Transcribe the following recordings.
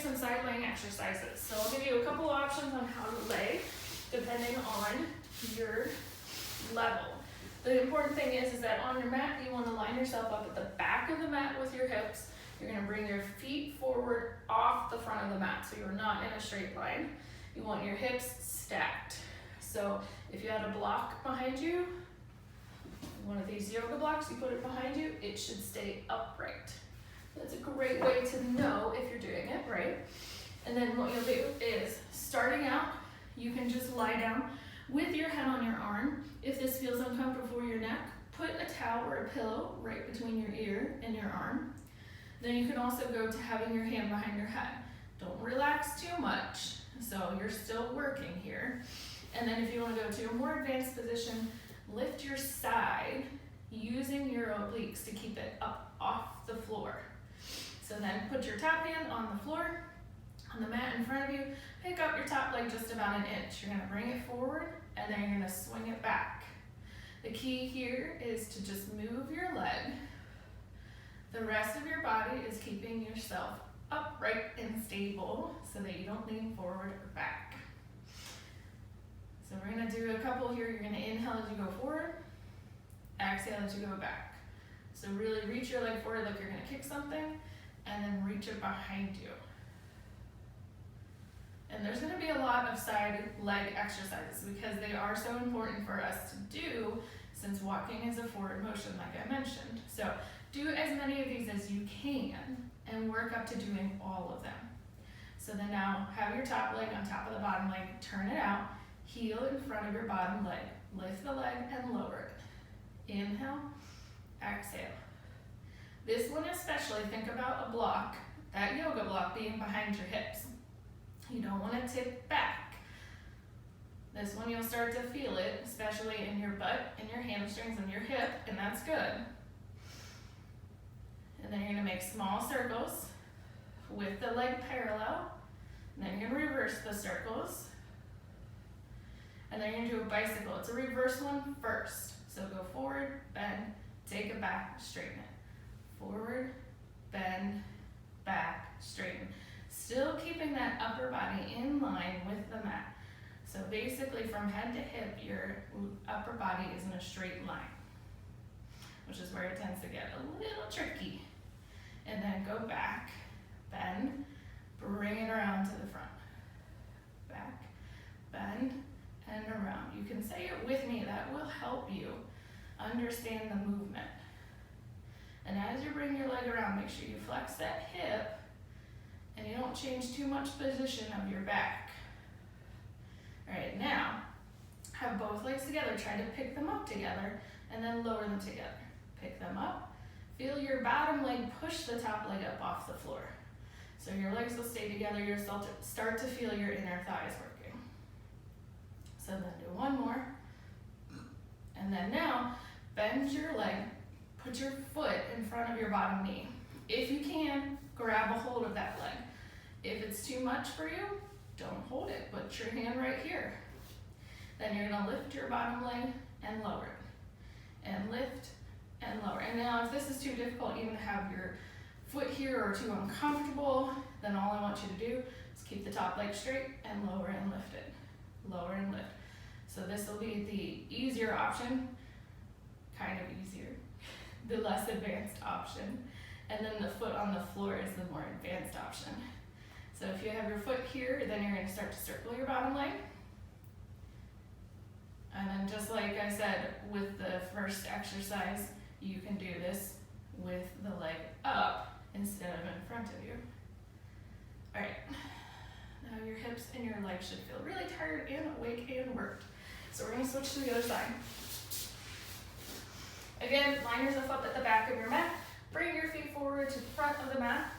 some side laying exercises. So I'll give you a couple options on how to lay, depending on your level. The important thing is that on your mat, you want to line yourself up at the back of the mat with your hips. You're going to bring your feet forward off the front of the mat, so you're not in a straight line. You want your hips stacked. So if you had a block behind you, one of these yoga blocks, you put it behind you, it should stay upright. That's a great way to know if you're doing it right. And then what you'll do is, starting out, you can just lie down with your head on your arm. If this feels uncomfortable for your neck, put a towel or a pillow right between your ear and your arm. Then you can also go to having your hand behind your head. Don't relax too much, so you're still working here. And then if you want to go to a more advanced position, lift your side using your obliques to keep it up off the floor. So then put your top hand on the floor, on the mat in front of you, pick up your top leg just about an inch. You're gonna bring it forward and then you're gonna swing it back. The key here is to just move your leg. The rest of your body is keeping yourself upright and stable so that you don't lean forward or back. So we're gonna do a couple here. You're gonna inhale as you go forward, exhale as you go back. So really reach your leg forward like you're gonna kick something, and then reach it behind you. And there's gonna be a lot of side leg exercises because they are so important for us to do, since walking is a forward motion like I mentioned. So do as many of these as you can and work up to doing all of them. So then now have your top leg on top of the bottom leg, turn it out, heel in front of your bottom leg, lift the leg and lower it. Inhale, exhale. This one especially, think about a block, that yoga block being behind your hips. You don't want to tip back. This one you'll start to feel it, especially in your butt, in your hamstrings, and your hip, and that's good. And then you're going to make small circles with the leg parallel. And then you're going to reverse the circles. And then you're going to do a bicycle. It's a reverse one first. So go forward, bend, take it back, straighten it. Forward, bend, back, straighten. Still keeping that upper body in line with the mat. So basically from head to hip, your upper body is in a straight line, which is where it tends to get a little tricky. And then go back, bend, bring it around to the front. Back, bend, and around. You can say it with me, that will help you understand the movement. And as you bring your leg around, make sure you flex that hip and you don't change too much position of your back. All right, now have both legs together. Try to pick them up together and then lower them together. Pick them up. Feel your bottom leg push the top leg up off the floor. So your legs will stay together. You'll start to feel your inner thighs working. So then do one more. And then now bend your leg. Put your foot in front of your bottom knee. If you can, grab a hold of that leg. If it's too much for you, don't hold it. Put your hand right here. Then you're gonna lift your bottom leg and lower it. And lift and lower. And now if this is too difficult even to have your foot here or too uncomfortable, then all I want you to do is keep the top leg straight and lower and lift it. Lower and lift. So this will be the easier option, kind of easier, the less advanced option. And then the foot on the floor is the more advanced option. So if you have your foot here, then you're going to start to circle your bottom leg. And then just like I said with the first exercise, you can do this with the leg up instead of in front of you. All right, now your hips and your legs should feel really tired and awake and worked. So we're going to switch to the other side. Again, line yourself up at the back of your mat. Bring your feet forward to the front of the mat.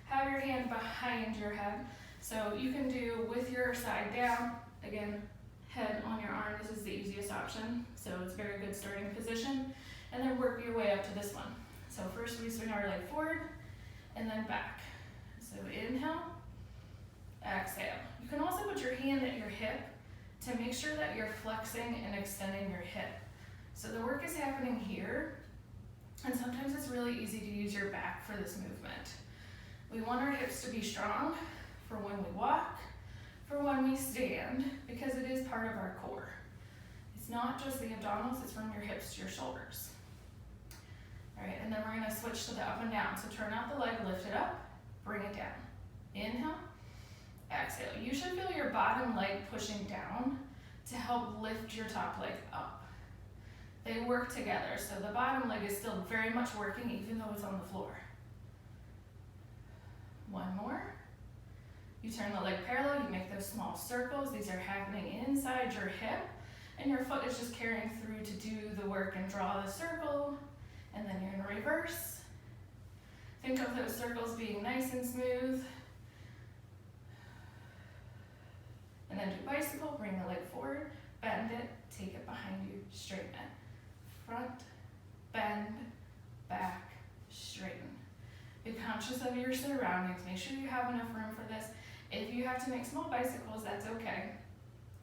Have your hand behind your head. So you can do with your side down. Again, head on your arm. This is the easiest option. So it's a very good starting position. And then work your way up to this one. So first we swing our leg forward and then back. So inhale, exhale. You can also put your hand at your hip to make sure that you're flexing and extending your hip. So the work is happening here. And sometimes it's really easy to use your back for this movement. We want our hips to be strong for when we walk, for when we stand, because it is part of our core. It's not just the abdominals, it's from your hips to your shoulders. All right, and then we're gonna switch to the up and down. So turn out the leg, lift it up, bring it down. Inhale, exhale. You should feel your bottom leg pushing down to help lift your top leg up. They work together, so the bottom leg is still very much working even though it's on the floor. One more. You turn the leg parallel, you make those small circles. These are happening inside your hip, and your foot is just carrying through to do the work and draw the circle, and then you're gonna reverse. Think of those circles being nice and smooth. And then do bicycle, bring the leg forward, bend it, take it behind you, straighten it. Front, bend, back, straighten. Be conscious of your surroundings. Make sure you have enough room for this. If you have to make small bicycles, that's okay,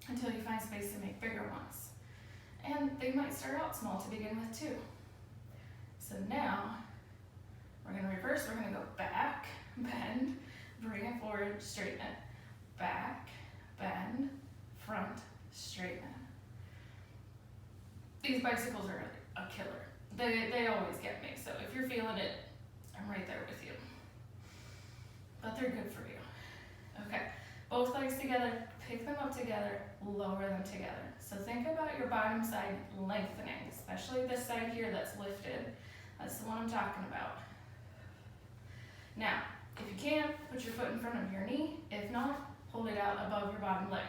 until you find space to make bigger ones. And they might start out small to begin with too. So now, we're gonna reverse. We're gonna go back, bend, bring it forward, straighten it. Back, bend, front, straighten it. These bicycles are a killer. They always get me, so if you're feeling it, I'm right there with you. But they're good for you. Okay, both legs together, pick them up together, lower them together. So think about your bottom side lengthening, especially this side here that's lifted. That's the one I'm talking about. Now, if you can, put your foot in front of your knee. If not, hold it out above your bottom leg.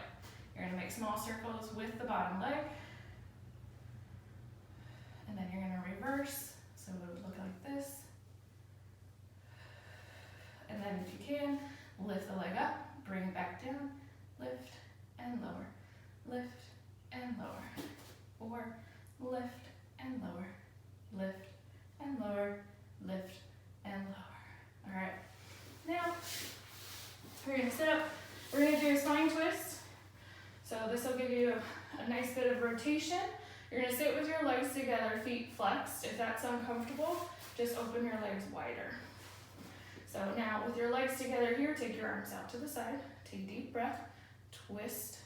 You're gonna make small circles with the bottom leg. And then you're gonna reverse. So it would look like this. And then if you can, lift the leg up, bring it back down, lift and lower, lift and lower, or lift and lower, lift and lower, lift and lower. All right, now we're gonna sit up, we're gonna do a spine twist. So this will give you a nice bit of rotation. You're gonna sit with your legs together, feet flexed. If that's uncomfortable, just open your legs wider. So now with your legs together here, take your arms out to the side, take a deep breath, twist,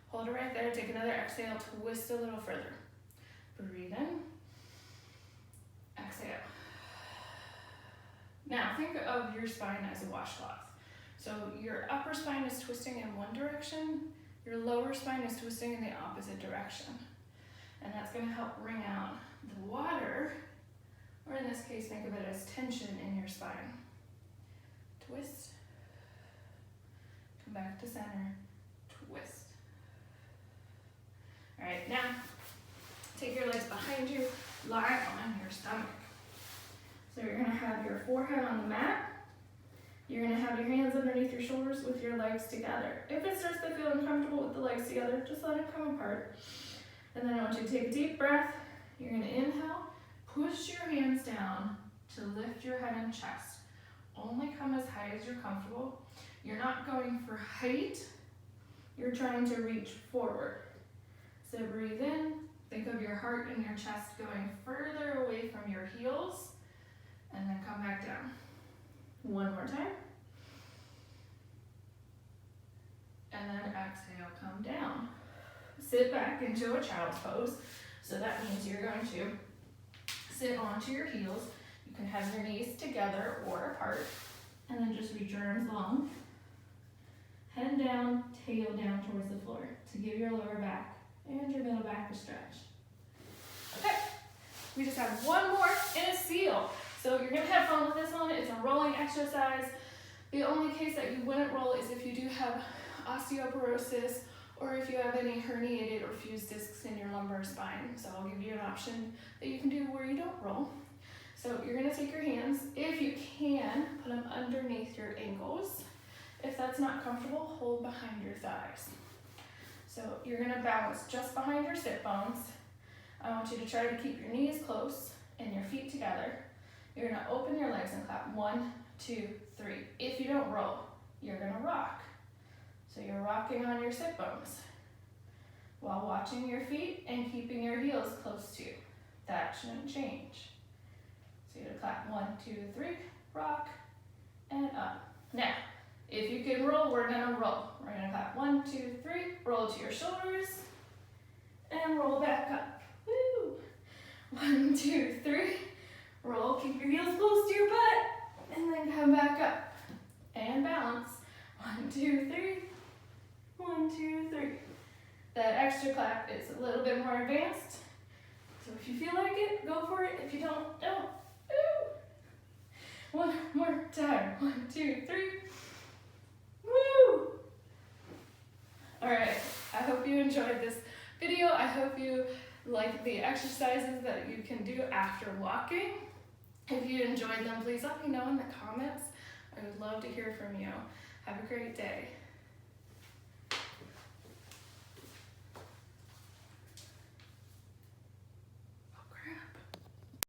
hold it right there, take another exhale, twist a little further. Breathe in, exhale. Now think of your spine as a washcloth. So your upper spine is twisting in one direction, your lower spine is twisting in the opposite direction. And that's gonna help wring out the water, or in this case, think of it as tension in your spine. Twist, come back to center, twist. All right, now, take your legs behind you, lie on your stomach. So you're gonna have your forehead on the mat. You're gonna have your hands underneath your shoulders with your legs together. If it starts to feel uncomfortable with the legs together, just let it come apart. And then I want you to take a deep breath. You're gonna inhale, push your hands down to lift your head and chest. Only come as high as you're comfortable. You're not going for height, you're trying to reach forward. So breathe in, think of your heart and your chest going further away from your heels, and then come back down. One more time. And then exhale, come down. Sit back into a child's pose. So that means you're going to sit onto your heels. You can have your knees together or apart, and then just reach your arms long. Head down, tail down towards the floor to give your lower back and your middle back a stretch. Okay, we just have one more in a seal. So you're gonna have fun with this one. It's a rolling exercise. The only case that you wouldn't roll is if you do have osteoporosis or if you have any herniated or fused discs in your lumbar spine. So I'll give you an option that you can do where you don't roll. So you're gonna take your hands, if you can, put them underneath your ankles. If that's not comfortable, hold behind your thighs. So you're gonna balance just behind your sit bones. I want you to try to keep your knees close and your feet together. You're gonna open your legs and clap. 1, 2, 3. If you don't roll, you're gonna rock. So you're rocking on your sit bones while watching your feet and keeping your heels close to you. That shouldn't change. So you're gonna clap. 1, 2, 3, rock, and up. Now, if you can roll, we're gonna roll. We're gonna clap 1, 2, 3, roll to your shoulders, and roll back up. Woo! 1, 2, 3, roll, keep your heels close to your butt, and then come back up. And balance. 1, 2, 3, 1, 2, 3. That extra clap is a little bit more advanced. So if you feel like it, go for it. If you don't, don't. Woo! One more time. 1, 2, 3. Woo! All right, I hope you enjoyed this video. I hope you like the exercises that you can do after walking. If you enjoyed them, please let me know in the comments. I would love to hear from you. Have a great day.